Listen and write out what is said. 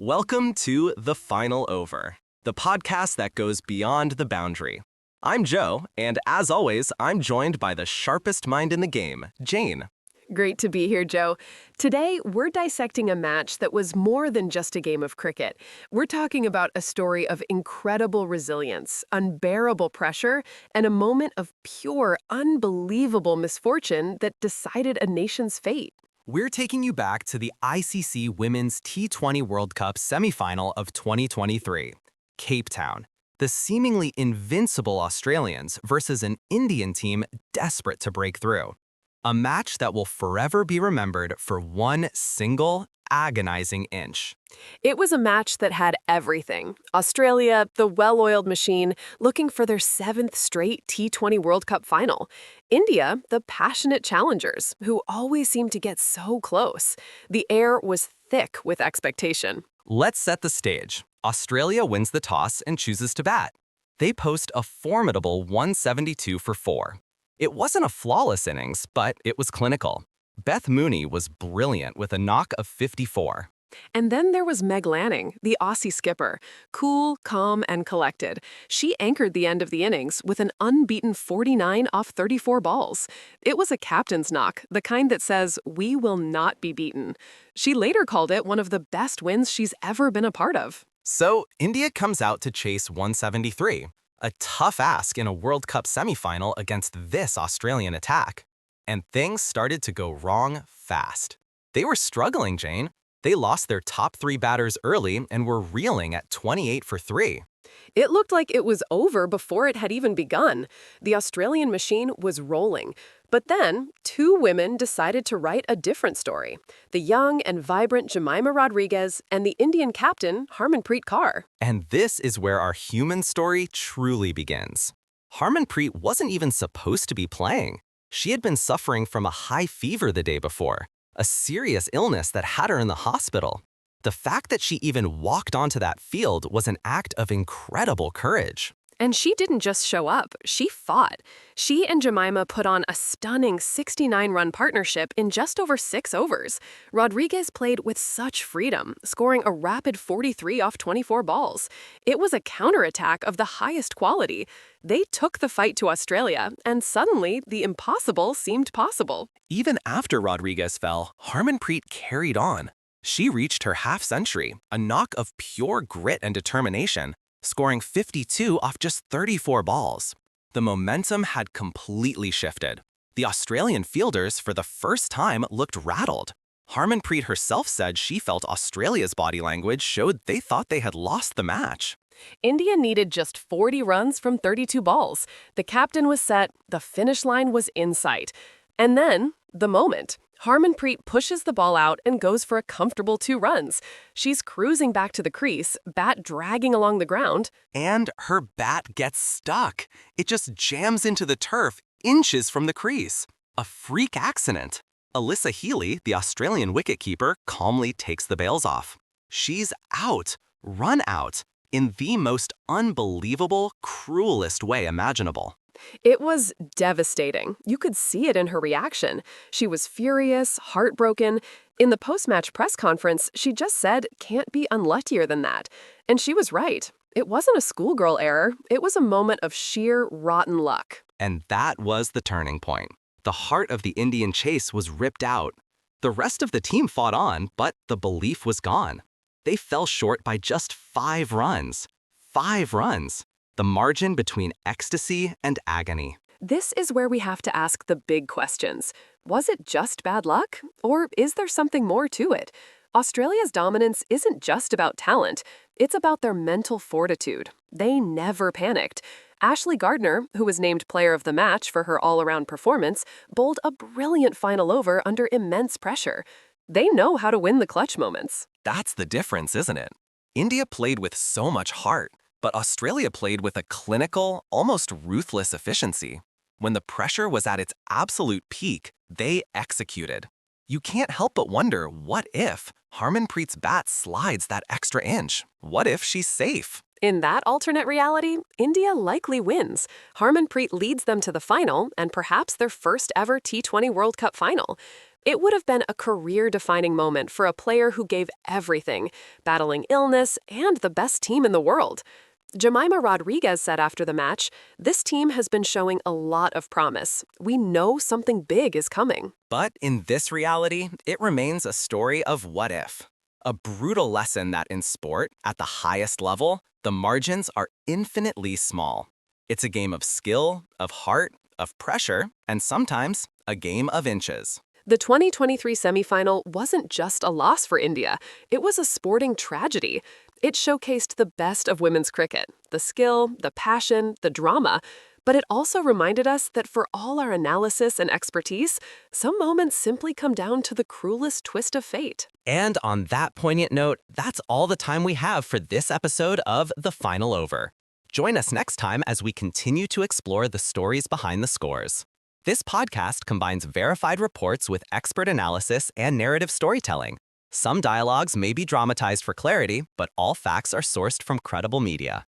Welcome to The Final Over, the podcast that goes beyond the boundary. I'm Joe, and as always, I'm joined by the sharpest mind in the game, Jane. Great to be here, Joe. Today, we're dissecting a match that was more than just a game of cricket. We're talking about a story of incredible resilience, unbearable pressure, and a moment of pure, unbelievable misfortune that decided a nation's fate. We're taking you back to the ICC Women's T20 World Cup semifinal of 2023, Cape Town. The seemingly invincible Australians versus an Indian team desperate to break through. A match that will forever be remembered for one single, agonizing inch. It was a match that had everything. Australia, the well-oiled machine, looking for their 7th straight T20 World Cup final. India, the passionate challengers, who always seem to get so close. The air was thick with expectation. Let's set the stage. Australia wins the toss and chooses to bat. They post a formidable 172 for 4. It wasn't a flawless innings, but it was clinical. Beth Mooney was brilliant with a knock of 54. And then there was Meg Lanning, the Aussie skipper. Cool, calm, and collected. She anchored the end of the innings with an unbeaten 49 off 34 balls. It was a captain's knock, the kind that says, "We will not be beaten." She later called it one of the best wins she's ever been a part of. So, India comes out to chase 173. A tough ask in a World Cup semifinal against this Australian attack. And things started to go wrong fast. They were struggling, Jane. They lost their top 3 batters early and were reeling at 28 for 3. It looked like it was over before it had even begun. The Australian machine was rolling. But then, 2 women decided to write a different story. The young and vibrant Jemimah Rodrigues and the Indian captain, Harmanpreet Kaur. And this is where our human story truly begins. Harmanpreet wasn't even supposed to be playing. She had been suffering from a high fever the day before, a serious illness that had her in the hospital. The fact that she even walked onto that field was an act of incredible courage. And she didn't just show up, she fought. She and Jemimah put on a stunning 69-run partnership in just over 6 overs. Rodrigues played with such freedom, scoring a rapid 43 off 24 balls. It was a counterattack of the highest quality. They took the fight to Australia, and suddenly the impossible seemed possible. Even after Rodrigues fell, Harmanpreet carried on. She reached her half-century, a knock of pure grit and determination, scoring 52 off just 34 balls. The momentum had completely shifted. The Australian fielders, for the first time, looked rattled. Harmanpreet herself said she felt Australia's body language showed they thought they had lost the match. India needed just 40 runs from 32 balls. The captain was set, the finish line was in sight. And then, the moment. Harmanpreet pushes the ball out and goes for a comfortable 2 runs. She's cruising back to the crease, bat dragging along the ground. And her bat gets stuck. It just jams into the turf inches from the crease. A freak accident. Alyssa Healy, the Australian wicketkeeper, calmly takes the bails off. She's out, run out, in the most unbelievable, cruelest way imaginable. It was devastating. You could see it in her reaction. She was furious, heartbroken. In the post-match press conference, she just said, "Can't be unluckier than that." And she was right. It wasn't a schoolgirl error. It was a moment of sheer rotten luck. And that was the turning point. The heart of the Indian chase was ripped out. The rest of the team fought on, but the belief was gone. They fell short by just 5 runs. 5 runs. The margin between ecstasy and agony. This is where we have to ask the big questions. Was it just bad luck? Or is there something more to it? Australia's dominance isn't just about talent. It's about their mental fortitude. They never panicked. Ashley Gardner, who was named player of the match for her all-around performance, bowled a brilliant final over under immense pressure. They know how to win the clutch moments. That's the difference, isn't it? India played with so much heart. But Australia played with a clinical, almost ruthless efficiency. When the pressure was at its absolute peak, they executed. You can't help but wonder, what if Harmanpreet's bat slides that extra inch? What if she's safe? In that alternate reality, India likely wins. Harmanpreet leads them to the final and perhaps their first ever T20 World Cup final. It would have been a career-defining moment for a player who gave everything, battling illness and the best team in the world. Jemimah Rodrigues said after the match, "This team has been showing a lot of promise. We know something big is coming." But in this reality, it remains a story of what if. A brutal lesson that in sport, at the highest level, the margins are infinitely small. It's a game of skill, of heart, of pressure, and sometimes a game of inches. The 2023 semifinal wasn't just a loss for India, it was a sporting tragedy. It showcased the best of women's cricket, the skill, the passion, the drama, but it also reminded us that for all our analysis and expertise, some moments simply come down to the cruelest twist of fate. And on that poignant note, that's all the time we have for this episode of The Final Over. Join us next time as we continue to explore the stories behind the scores. This podcast combines verified reports with expert analysis and narrative storytelling. Some dialogues may be dramatized for clarity, but all facts are sourced from credible media.